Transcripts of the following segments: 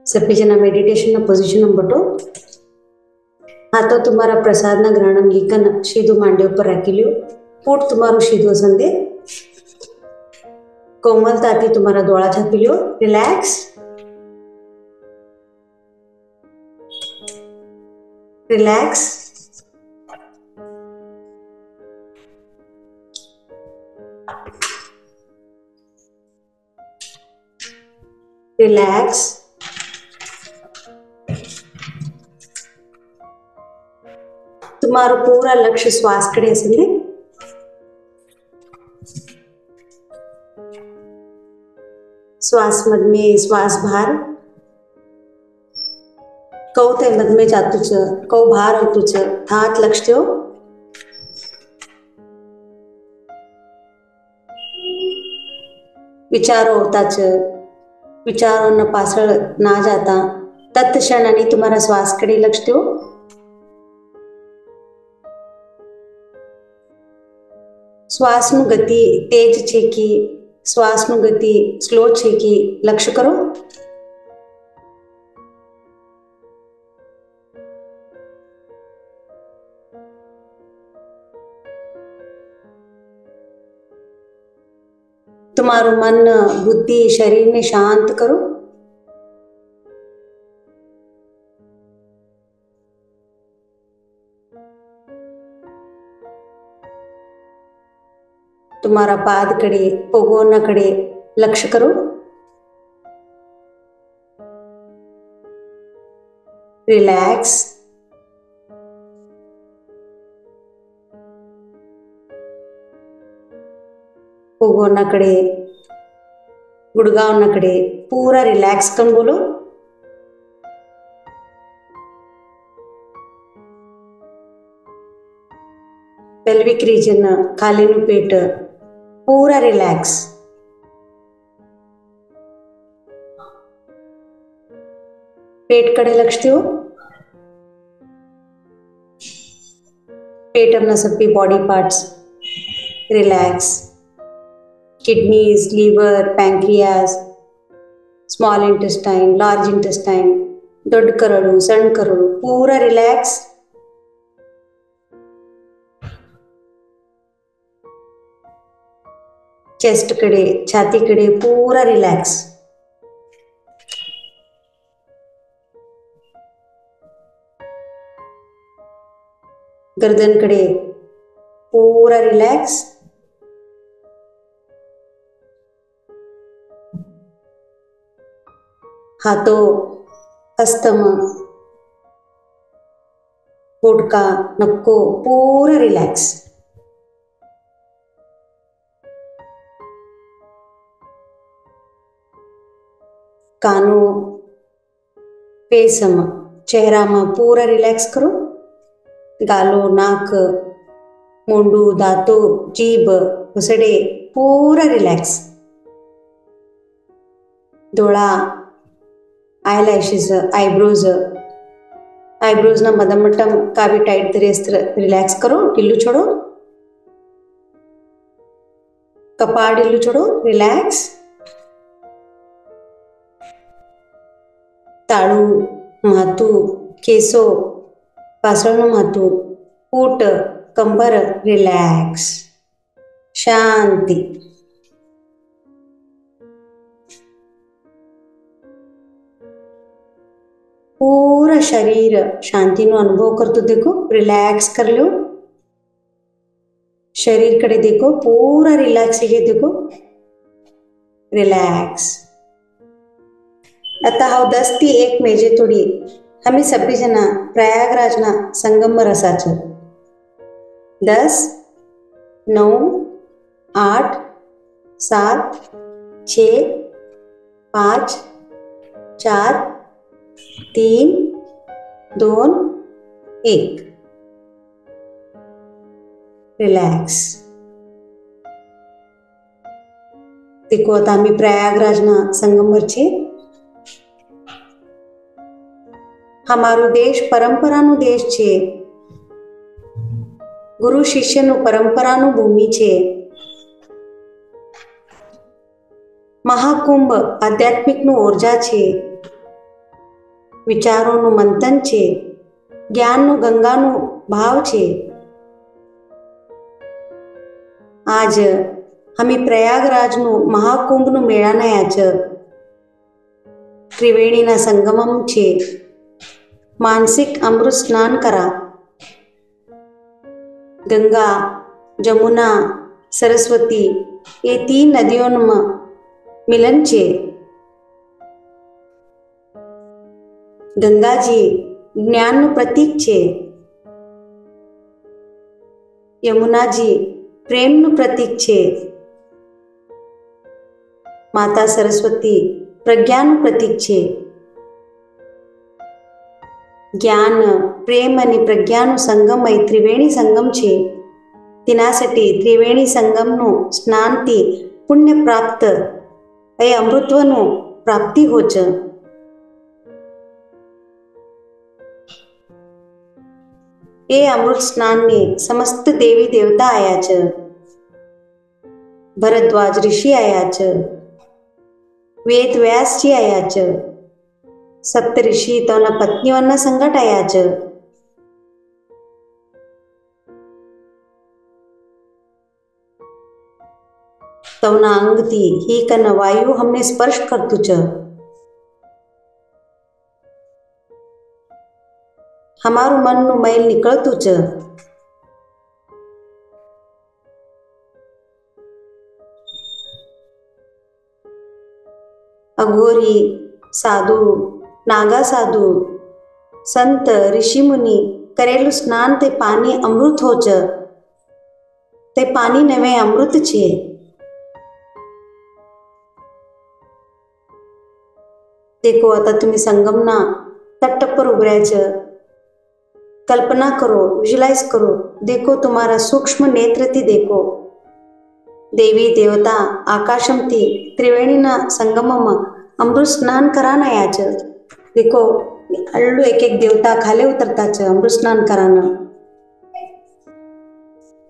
सभी जना मेडिटेशन ना पोजीशन में बटो। हाथों तुम्हारा प्रसाद ना ग्रहण लीकन सीधो मांडे ऊपर रखी लियो। पूट तुम्हारो सीधो संदे। कोमलता थी तुम्हारा दोड़ा छापी लियो। Relax relax relax. तुम्हारो पूरा लक्ष्य श्वास कड़े संदे। श्वास मध में श्वास बाहर कौ ते मध में जातु छ कौ बाहर होतु छ हाथ लक्ष्य हो। विचारो होता छ विचारों न पासळ ना जाता तत्क्षण आणि तुम्हारा श्वास कड़े लक्ष्य हो। श्वास नु गति तेज छे कि श्वास नु गति स्लो छे कि लक्ष्य करो। तुम्हारो मन बुद्धि शरीर ने शांत करो। तुम्हारा पाद कड़े पोगोना कड़े लक्ष्य करो। रिलैक्स पोगोना कड़े गुड़गांव न कड़े पूरा रिलैक्स कन बोलो। पेल्विक रीजन खाली नु पेट पूरा रिलैक्स। पेट कड़े लक्ष्य हो। पेट अपना सभी body parts relax. Kidneys liver pancreas small intestine large intestine दೊಡ್ಡ ಕರಳು ಸಣ್ಣ ಕರಳು पूरा रिलैक्स। चेस्ट कड़े छाती कड़े पूरा रिलैक्स। गर्दन कड़े पूरा रिलैक्स। हाथों हस्तम गुडका नक्को पूरा रिलैक्स। कानों फेसम चेहरा में पूरा रिलैक्स करो। गालो नाक मुंडू दांतो जीभ घुसड़े पूरा रिलैक्स। डोळा आईलैशेस आईब्रोज आईब्रोज ना मदमटम का भी टाइट धरे रिलैक्स करो। ढिल्लू छोड़ो। कपाळ ढिल्लू छोड़ो रिलैक्स। ताळू माथू केसो पासळनु माथू पूट कंबर रिलैक्स शांति। पूरा शरीर शांति नो अनुभव करतो देखो। रिलैक्स कर लो। शरीर कड़े देखो पूरा रिलैक्स है देखो रिलैक्स। आता हाव 10 ती 1 मेजे तोड़ी हमें सभी जना प्रयागराज ना संगम रसा छ। 10 9 8 7 6 5 4 3 2 1 रिलैक्स। देखो आता आम्ही प्रयागराज ना संगमवर छे। हमारो देश परंपरा नो देश छे। गुरु शिष्य नो परंपरा नो भूमि छे। महाकुंभ आध्यात्मिक नो ऊर्जा छे। વિચારોનું મંથન છે, જ્ઞાનનું ગંગાનું ભાવ છે. આજ અમે પ્રયાગરાજનું મહાકુંભનું મેળાના યાચ ત્રિવેણીના સંગમમ છે. માનસિક અમૃત સ્નાન કરા. ગંગા, જમુના, સરસ્વતી એ 3 નદીઓનું મિલન છે. ગંગાજી જ્ઞાનનું પ્રતીક છે. યમુનાજી પ્રેમનું પ્રતીક છે. માતા સરસ્વતી પ્રજ્ઞાનું પ્રતીક છે. જ્ઞાન, પ્રેમ અને પ્રજ્ઞાનું સંગમ એ ત્રિવેણી સંગમ છે. તેનાसाठी ત્રિવેણી સંગમનું સ્નાનથી પુણ્ય પ્રાપ્ત એ અમૃતત્વનું પ્રાપ્તિ હો છે. એ અમૃત સ્નાનને સમસ્ત દેવી દેવતા આયા છે. ભરદ્વાજ ઋષિ આયા છે, વેદ વ્યાસજી આયા છે, સપ્તઋષિ તોના પત્નીઓના સંગટ આયા છે. તવના અંગથી ही કન વાયુ હમને સ્પર્શ કરતું છે. हमाરું મનનું મૈલ નીકળતું છે. અઘોરી, સાધુ, નાગા સાધુ, સંત, ઋષિમુનિ કરેલું સ્નાન તે પાણી અમૃત હો છે. તે પાણી નવે અમૃત છે. देखो आता तुम्ही संगमना तट पर उभऱ्या છે. कल्पना करो, विजुलाइज करो. देखो तुम्हारा सूक्ष्म नेत्रથી देखो. દેવી દેવતા આકાશમથી ત્રિવેણીના સંગમમાં અમૃત સ્નાન કરાનાયા છે. देखो અલ્લુ એક એક દેવતા ખાલે ઉતરતા છે અમૃત સ્નાન કરાના.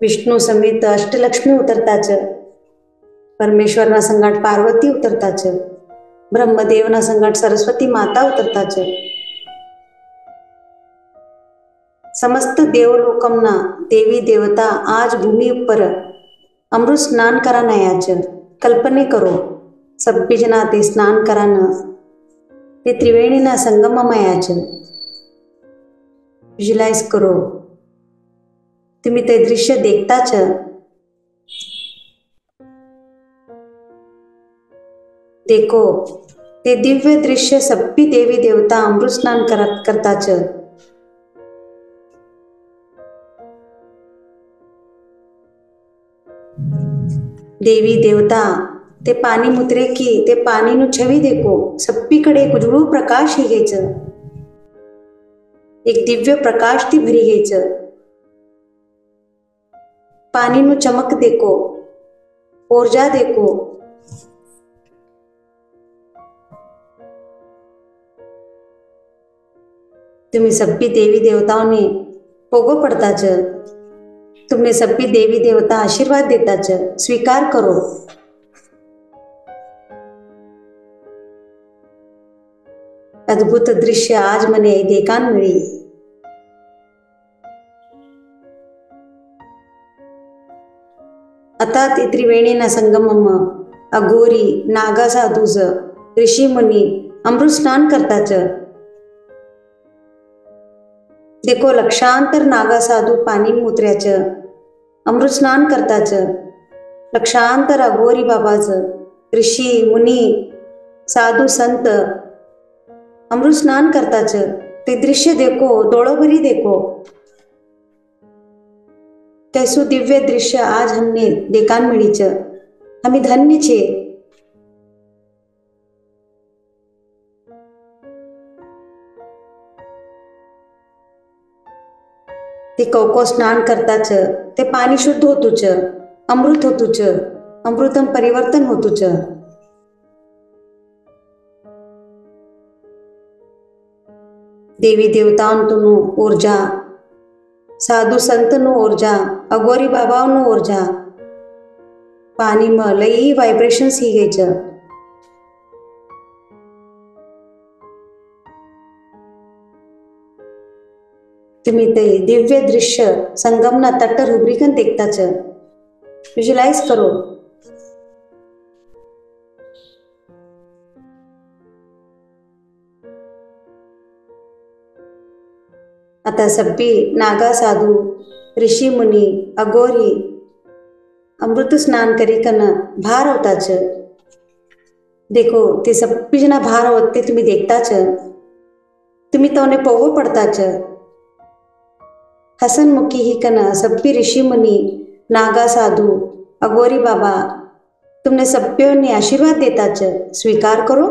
વિષ્ણુ સમેત અષ્ટલક્ષ્મી ઉતરતા છે. પરમેશ્વરના સંગાટ પાર્વતી ઉતરતા છે. બ્રહ્મદેવના સંગાટ સરસ્વતી માતા ઉતરતા છે. સમસ્ત દેવલોકમના દેવી દેવતા આજ ભૂમિ ઉપર અમૃત સ્નાન કરાનાયા છે. કલ્પને કરો, સભ્ય જના તે સ્નાન કરાના તે ત્રિવેણીના સંગમમાં આયા છે. વિઝ્યુલાઇઝ કરો. तुम्ही ते दृश्य देखता छ. देखो ते दिव्य दृश्य सभी देवी देवता अमृत स्नान करता छ. देवी देवता ते पाणी मुद्रे की ते पाणीનું છવી દેખો. સભ્યકડે એક ઉજળું પ્રકાશ હી ગઈ છે. એક દિવ્ય પ્રકાશથી ભરી ગઈ છે. પાણીનું ચમક દેખો, ऊर्जा देखो. तुम्हें सभी देवी देवताओं ने भोगो पड़ता छ. तुम्हें सभी देवी देवता आशीर्वाद देता छ. स्वीकार करो. अद्भुत दृश्य आज मने देखान मिली. आता ते त्रिवेणीना संगमમાં अघोरी, नागा साधूज, ऋषि मुनि अमृत स्नान करता छ. देखो लक्षांतर नागा साधू पाणी उतर्या छ. अमृत स्नान करता छ. लक्षांतर अघोरी बाबाज, ऋषि मुनि, साधू संत अमृत स्नान करता छ. ते दृश्य देखो, डोळोभरी देखो. कैसु दिव्य दृश्य आज हमने देखान मिली छ. हमें धन्य छे. ते कौको स्नान करता छ. ते पाणी शुद्ध होतु छ. अमृत होतु छ. अमृतम परिवर्तन होतु छ. देवी देवताओं ऊर्जा, साधु संतनु ऊर्जा, अघोरी बाबाओं ऊर्जा पानी में लई वाइब्रेशन्स ही गई छ. तुम्ही ते दिव्य दृश्य संगमना तट्टर उभरीकन देखता छ विजुलाइज करो। आता सभी नागा साधु ऋषी मुनी अगोरी अमृत स्नान करी कन भार होता छ। देखो ते सभी जना भार होते तुम्ही देखता छ, तुम्ही तोने पोवो पडता छ। हसनमुखी ही कन सभी ऋषी मुनी नागा साधु अगोरी बाबा तुमने सभ्यों ने आशीर्वाद देता छ, स्वीकार करो।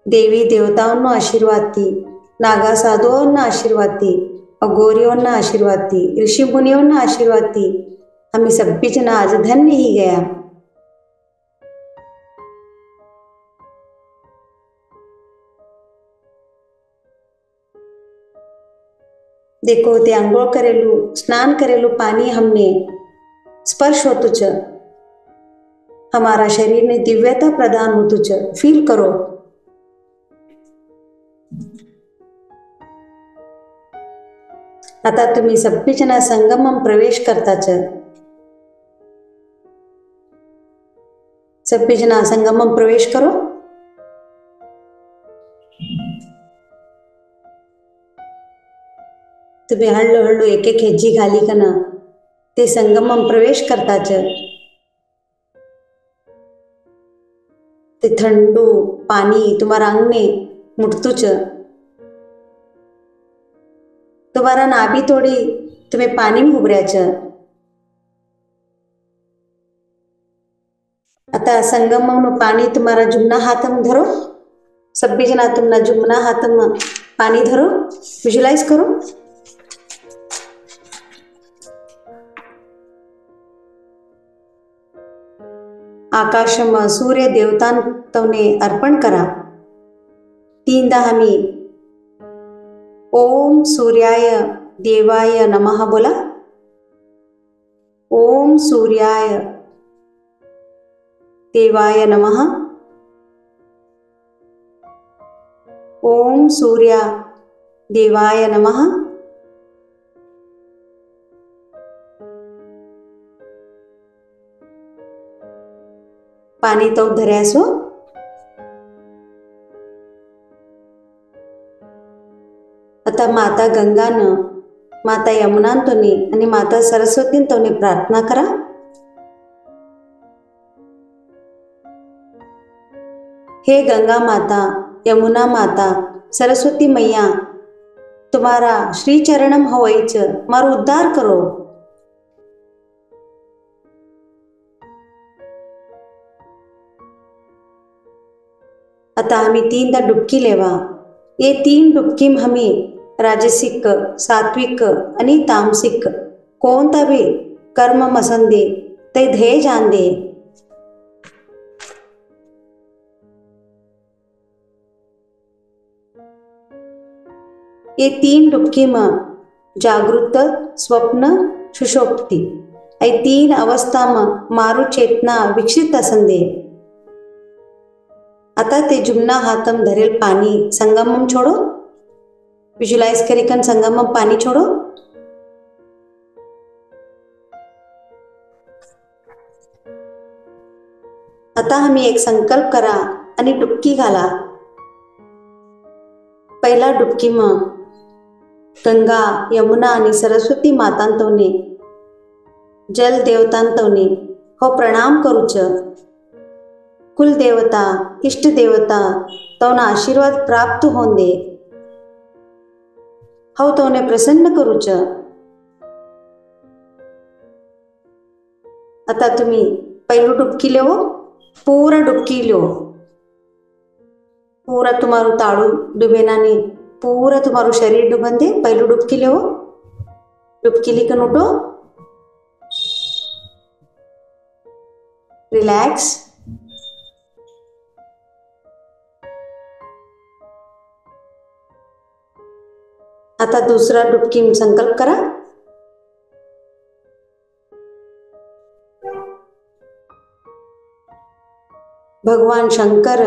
देवी देवताओं आशीर्वाद थी, नागा साधुओं आशीर्वाद थी, अगोरियों आशीर्वाद थी, ऋषि मुनियों आशीर्वाद थी। हमें सभी जना आज धन्य ही गया। देखो ते आंघोळ करेलू स्नान करेलू पानी हमने स्पर्श होतु छ, हमारा शरीर ने दिव्यता प्रदान होतु छ, फील करो। आता तुम्ही सभी जना संगमम प्रवेश करता छ, सभी जना संगमम प्रवेश करो। तुम्ही हळू हळू एक एक हेजी घाली कन ते संगमम प्रवेश करता छ। ते थंडू पानी तुम्हारा अंग ने मुठतु छ, तुम्हारा नाभि तोड़ी तुम्हें पानी में उभऱ्या छ। आता संगमम पानी तुम्हारा जुमना हाथम धरो, सभी जना तुमना जुमना हाथम पानी धरो, विजुलाइज करो। आकाशम सूर्य देवतांतवने अर्पण करा। तीनदा हमी ओम सूर्याय देवाय नमः बोला। ओम सूर्याय देवाय नमः। ओम सूर्या देवाय नमः। पाणी तो धर्यासो। आता माता गंगान माता यमुनांतोनी आणि माता सरस्वतींतोनी प्रार्थना करा। हे गंगा माता, यमुना माता, सरस्वती मैया, तुम्हारा श्री चरणम होईच मारो उद्धार करो। आता हमें तीनदा डुबकी लेवा। ये तीन डुबकी हमें राजसिक, सात्विक आणि तामसिक कोणता भी कर्म मसंदे ते ध्येय जान दे। ये तीन डुबकी में जागृत, स्वप्न, सुषुप्ति ये तीन अवस्था में मारू चेतना विकसित असंदे। आता ते जुमना हाथम धरेल पानी संगमम छोड़ो, विजुलाइज करिकन संगमम पानी छोड़ो। आता हमें एक संकल्प करा आणि डुबकी घाला। पहिला डुबकी में गंगा, यमुना आणि सरस्वती मातांतवने जल देवतांतवने हो प्रणाम करूच। कुल देवता, इष्ट देवता तवना आशीर्वाद प्राप्त होऊन दे। हो तवने प्रसन्न करूच। आता तुम्ही पहिलू डुबकी लेवो, पूरा डुबकी लो। पूरा तुम्हारू ताड़ू डुबेना ने पूरा तुम्हारू शरीर डुबन दे। पहिलू डुबकी लेवो, डुबकी लेकर उठो, रिलैक्स। आता दूसरा डुबकी में संकल्प करा। भगवान शंकर,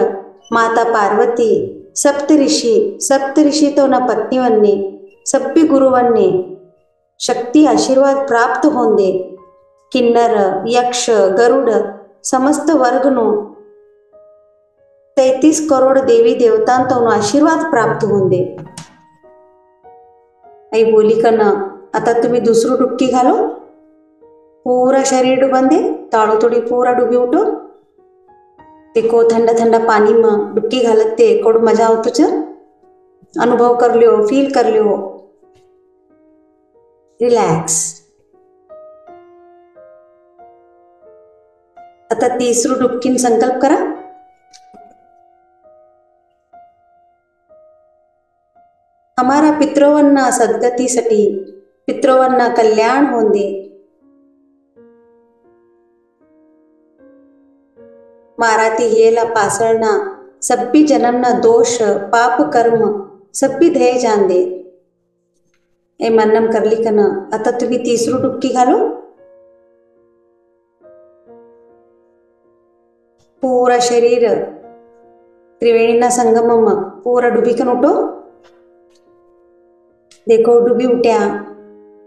माता पार्वती, सप्तऋषि तो न पत्नीवन्ने, सभ्य गुरुवन्ने शक्ती आशीर्वाद प्राप्त होंदे. किन्नर, यक्ष, गरुड समस्त वर्गनो 33 करोड देवी देवतांतून आशीर्वाद प्राप्त होंदे. आई बोली का ना, आता तुम्ही दुसरू डुबकी घालो. पूरा शरीर डुबंदे, ताळो तोडी पूरा डुबी उठो. देखो थंड थंड पानी में डुबकी घालते कोड मजा आवतो छ. अनुभव कर लियो, फील कर लियो. रिलॅक्स. आता तिसरू डुबकीन संकल्प करा. हमारा पितृवन्ना सद्गतीसाठी, पितृवन्ना कल्याण होऊन दे. माराती हेला पासळना, सब्बी जन्मना दोष पाप कर्म सब्बी ध्येय जान दे. ए मन्नम करली का ना, आता तुम्ही तिसरू डुबकी घालो. पूरा शरीर त्रिवेणीना संगमम पूरा डुबीकन उठो. देखो डुबी उठ्या.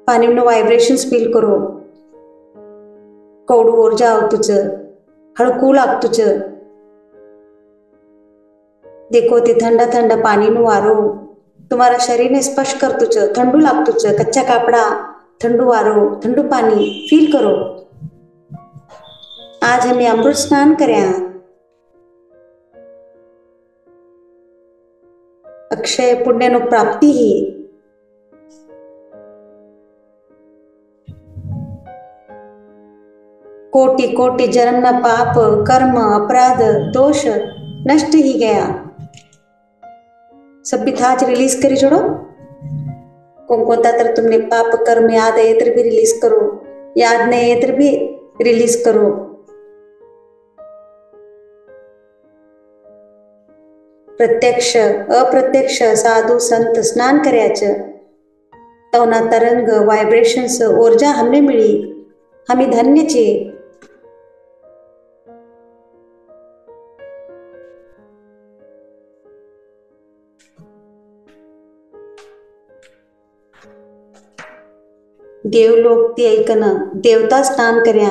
पाणीनं वायब्रेशन्स फील करो. कौडू ऊर्जा आवतुच, हळकू लागतुच. देखो ते थंड थंड पाणीનું वारो तुम्हारा शरीरने स्पर्श करतुच, थंडू लागतुच. कच्चा कापड़ा, थंडू वारो, थंडू पानी फील करो. आज हमें अमृत स्नान कर्या. अक्षय पुण्यनो प्राप्ती ही. कोटि कोटि जन्मना पाप कर्म अपराध दोष नष्ट ही गया. सभी थाच रिलीज करी छोड़ो. कोणता तर तुमने पाप कर्म याद है तर भी रिलीज करो, याद नहीं है तर भी रिलीज करो. प्रत्यक्ष अप्रत्यक्ष साधू संत स्नान कर्याचं तवना तरंग वायब्रेशन्स ऊर्जा हमने मिली. हमें धन्य छे. देवलोक ती ऐकन देवता स्नान कर्या.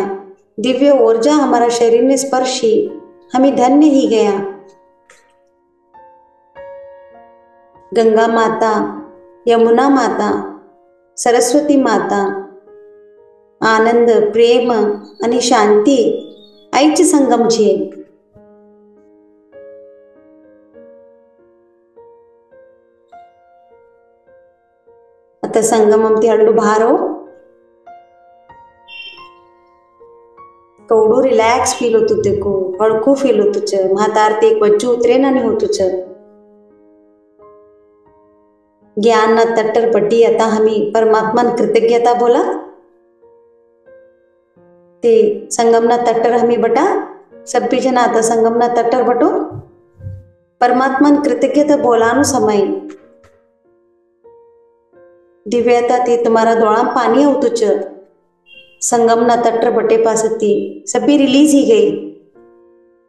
दिव्य ऊर्जा हमारा शरीर ने स्पर्शी. हमें धन्य ही गया. गंगा माता, यमुना माता, सरस्वती माता आनंद प्रेम आणि शांती आईचे संगम छे. आता संगमम ते हळू बहार हो. कवडू रिलॅक्स फील होतो. देखो हळकू फील होतुच. म्हातार ते एक बच्चू उतरे ना नहीं होतुच. ज्ञान ना तट्टर पट्टी. आता हमी परमात्मान कृतज्ञता बोला. ते संगमना तट्टर हमी बटा. सब्बी जन आता संगमना तट्टर बटो. परमात्मान कृतज्ञता बोलानु समय. दिव्यता ती तुम्हारा दोळा पानी आवतुच. संगमना तट्टर बटे पासती सभी रिलीज ही गई.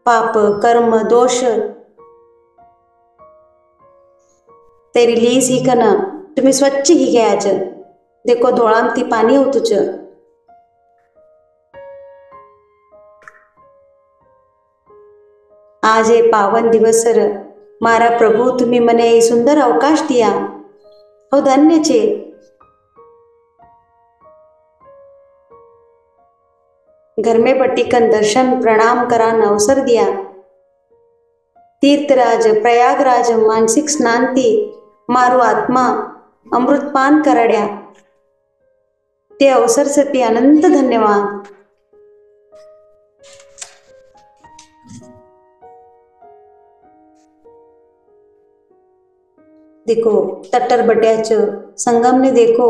पाप कर्म दोष ते रिलीज ही कना. तुम्ही स्वच्छ ही गयाच. देखो धोळाम ती पानी आवतुच. आज ये पावन दिवसर मारा प्रभु तुम्ही मने ये सुंदर अवकाश दिया. हो धन्य छे. घर में बटीकन दर्शन प्रणाम करान अवसर दिया. तीर्थराज प्रयागराज मानसिक स्नानती मारू आत्मा अमृतपान कराड्या. ते अवसर सती अनंत धन्यवाद. देखो तट्टर बट्याच संगम ने देखो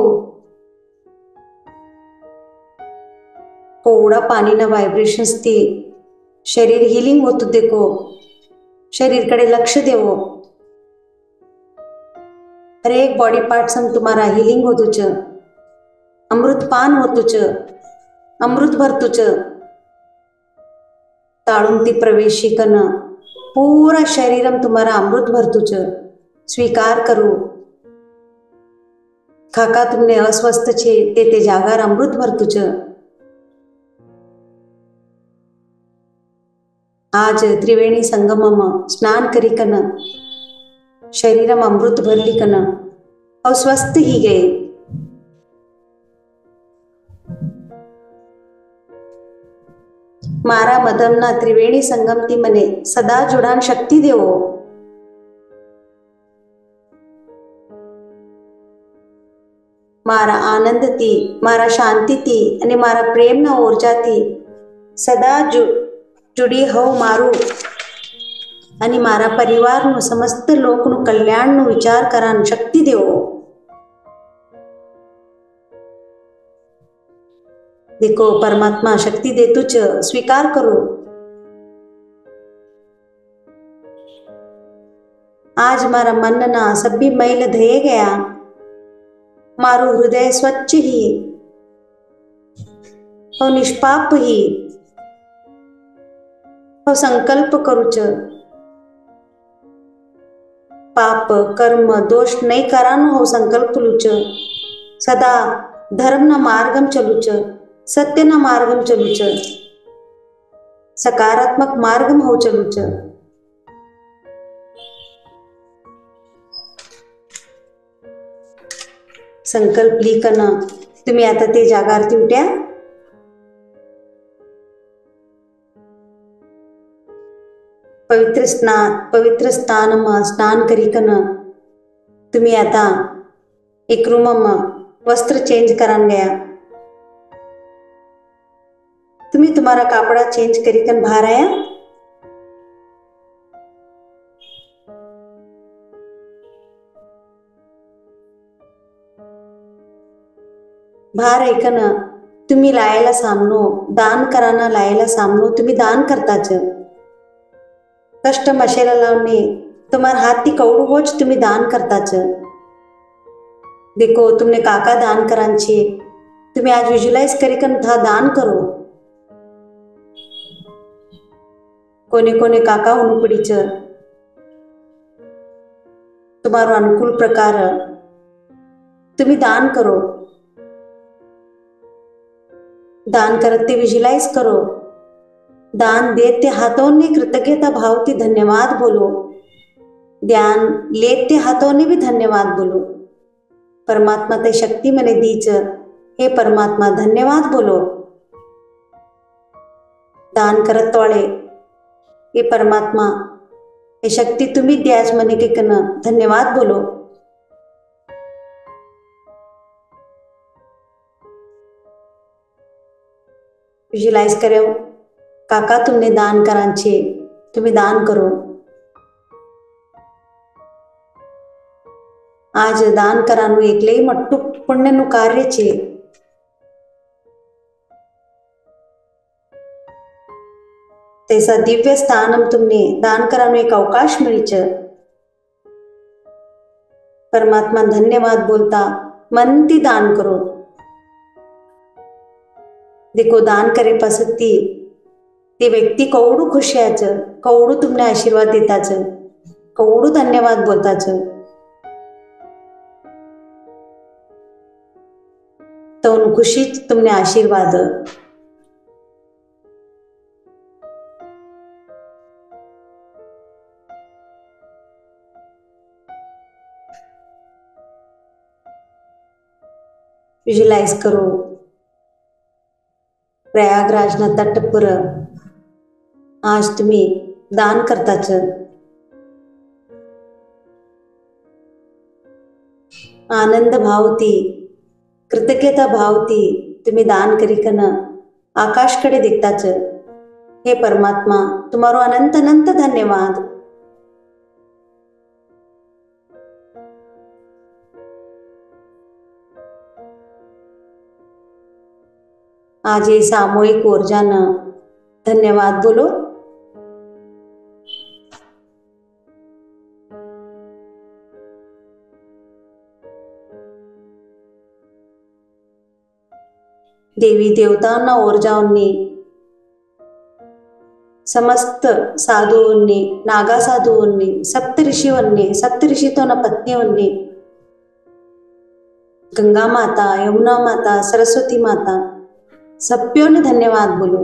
कोवडा पानी ना वायब्रेशन्स ती शरीर हिलिंग होतो. देखो शरीर कडे लक्ष देवो. हर एक बॉडी पार्ट सम तुम्हारा हिलिंग होतुच. अमृत पान होतुच. अमृत भरतुच. ताळुन ती प्रवेशी कन पूरा शरीरम तुम्हारा अमृत भरतुच स्वीकार करो। खाका तुमने अस्वस्थ छे ते जागार अमृत भरतुच। आज त्रिवेणी संगमम स्नान करी कन शरीरम अमृत भरली कन अस्वस्थ ही गए। मारा मदमना त्रिवेणी संगमती मने सदा जुडान शक्ति देवो। मारा आनंदती, मारा शांतिती અને મારા પ્રેમના ઊર્જાથી સદા जुड़ी हो मारू અને મારા પરિવારનું સમસ્ત લોકનું કલ્યાણનું વિચાર કરવાની શક્તિ દેવો। देखो परमात्मा शक्ति देतु च स्वीकार करो। आज मारा मन ना सभी मैल धये गया, मारू हृदय स्वच्छ ही और निष्पाप ही और संकल्प करूच पाप कर्म दोष नहीं करानो हो संकल्प लूच सदा धर्म ना मार्गम चलूच सत्य ना मार्गम चलूच सकारात्मक मार्गम हो चलूच। संकल्प लिकन तुम्ही आता ते जागारती उठ्या। पवित्र स्थानमा स्नान करीकन तुम्ही आता एक रूमम वस्त्र चेंज करान गया। तुम्ही तुम्हारा कापड़ा चेंज करीकन बाहर आया। बाहर ऐकन तुम्ही लायला सामनो दान कराना लायला सामनो तुम्ही दान करताच। कष्ट मशेला लावणे तुम्हारा हाती कवडू होच तुम्ही दान करताच। देखो तुमने काका दान करांचे तुम्ही आज विज्युलाइज करीकन था दान करो। कोने कोने काका होनु पडीच तुम्हारो अनुकूल प्रकार तुम्ही दान करो। दान करते विजुलाइज करो। दान देते हाथों ने कृतज्ञता भावती धन्यवाद बोलो। ध्यान लेते हाथों ने भी धन्यवाद बोलो। परमात्मा ते शक्ति मने दीच हे परमात्मा धन्यवाद बोलो। दान करत वाले हे परमात्मा हे शक्ति तुम्ही द्याच मने के कन धन्यवाद बोलो। विजुलाइज करो काका तुमने दान करांचे तुम्ही दान करो। आज दान करानु एकलेही मोठं पुण्यનું कार्य છે। तैसा दिव्य स्थानम तुमने दान करानु एक अवकाश मिळी छ। परमात्मा धन्यवाद बोलता मनती दान करो। देखो दान करे पसती ते व्यक्ती कवडू खुशाच कवडू तुमने आशीर्वाद देताच कवडू धन्यवाद बोलताच। तो खुशीच तुमने आशीर्वाद। विजुलाइज करो प्रयागराजना तट पर आज तुम्ही दान करताच। आनंद भावती कृतज्ञता भावती तुम्ही दान करीकन आकाशकडे देखताच। हे परमात्मा तुम्हारो अनंत अनंत धन्यवाद। आज ये सामूहिक ऊर्जानं धन्यवाद बोलो। देवी देवतांना ऊर्जांनी समस्त साधूंनी, नागा साधूंनी, सप्तऋषीवन्नी, सप्तऋषितों पत्नीवन्नी, गंगा माता, यमुना माता, सरस्वती माता, सभ्यों ने धन्यवाद बोलो।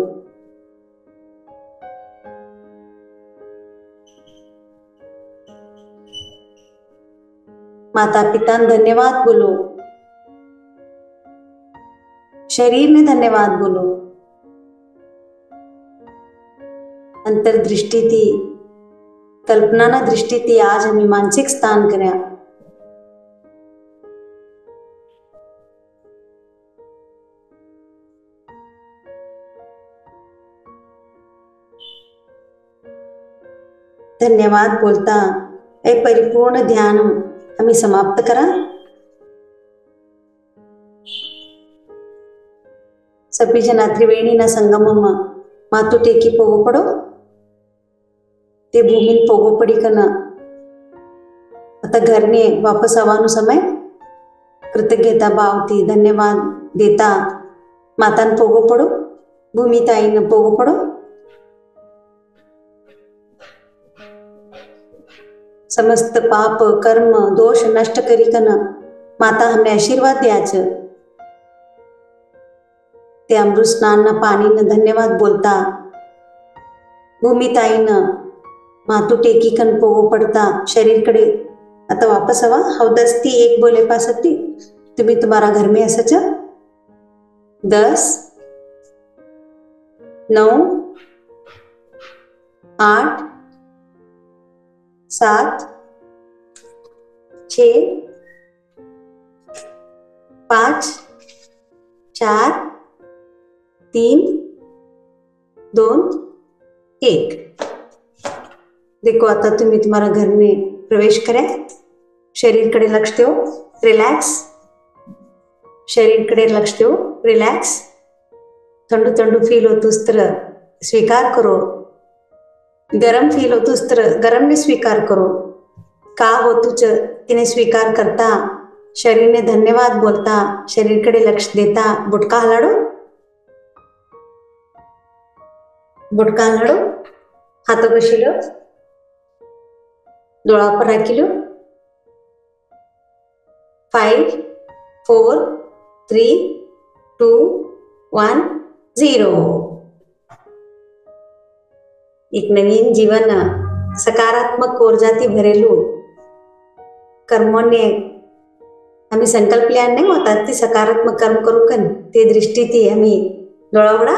माता पिता ने धन्यवाद बोलो। शरीर ने धन्यवाद बोलो। अंतर्दृष्टि थी, कल्पना ना दृष्टि थी, आज हमें मानसिक स्थान करें। धन्यवाद बोलता हे परिपूर्ण ध्यान आम्ही समाप्त करा। सभी जना त्रिवेणीना संगममा माथું ટેકી પોગો પડો। તે ભૂમિને પોગો પડી કના आता घरने वापस આવવાનો સમય કૃતજ્ઞતા ભાવથી ધન્યવાદ દેતા માતાને પોગો પડો, ભૂમિ તાઈને પોગો પડો। समस्त पाप कर्म दोष नष्ट करी कन माता हमने आशीर्वाद दिया छ। ते अमृत स्नान ना पानी न धन्यवाद बोलता भूमि ताई न माथું ટેકી कन पोगो पडता शरीर कडे। आता वापस हवा हवदस्ती एक बोले पासती तुम्ही तुम्हारा घर में असच 10 9 8 7 6 5 4 3 2 1। देखो आता तुम्ही तुम्हारा घर में प्रवेश करें। शरीर कडे लक्ष दो, रिलैक्स। शरीर कडे लक्ष दो, रिलैक्स। थंडू थंडू फील होतुस तर स्वीकार करो। गरम फील होतुस तर गरम ने स्वीकार करो। का होतुच तिने स्वीकार करता शरीर ने धन्यवाद बोलता शरीर कडे लक्ष देता बुटका हलाडो, बुटका हलाडो। हाथों कशी लो, डोळा पर राखी लो। 5 4 3 2 1 0। एक नवीन जीवन सकारात्मक ऊर्जाती भरेलू कर्मोने आम्ही संकल्पल्या नाही होतात ती सकारात्मक कर्म करू कन ते दृष्टी ती आम्ही डोळा उघडा।